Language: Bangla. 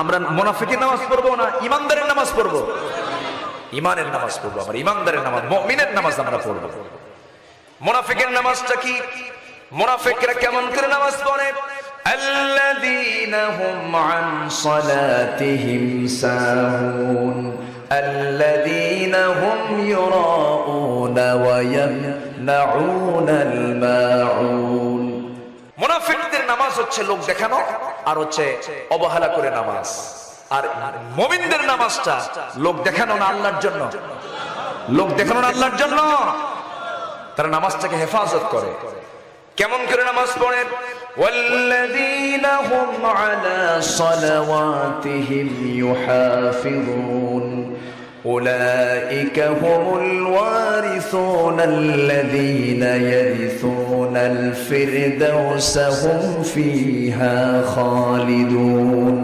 আমরা মুনাফিকের নামাজ পড়বো না ইমানদারের নামাজ পড়বো? ইমানের নামাজ পড়বো, আমরা ইমানদারের নামাজ, মুমিনের নামাজ আমরা পড়বো। মুনাফিকের নামাজটা কি? মুনাফিকরা কেমন করে নামাজ পড়ে? আল্লাযীনা হুম আন সালাতিহিম সাহুন আল্লাযীনা হুম ইউরাউনা ওয়া ইয়ামনাউনাল মাউন। মুনাফিকদের নামাজ হচ্ছে লোক দেখানো আর হচ্ছে অবহেলা করে নামাজ। আর মুমিনদের নামাজটা লোক দেখানো না আল্লাহর জন্য, লোক দেখানো না আল্লাহর জন্য। তারা নামাজটাকে হেফাজত করে। কেমন করে নামাজ পড়ে? ওয়াল্লাযীনা হুম আলা সালাওয়াতিহিম ইউহাফিজুন উলাইকা হুমুল ওয়ারিসুনাল্লাযীনা ইয়ারিসুনাল ফিরদাউসা হুম ফিহা খালিদুন।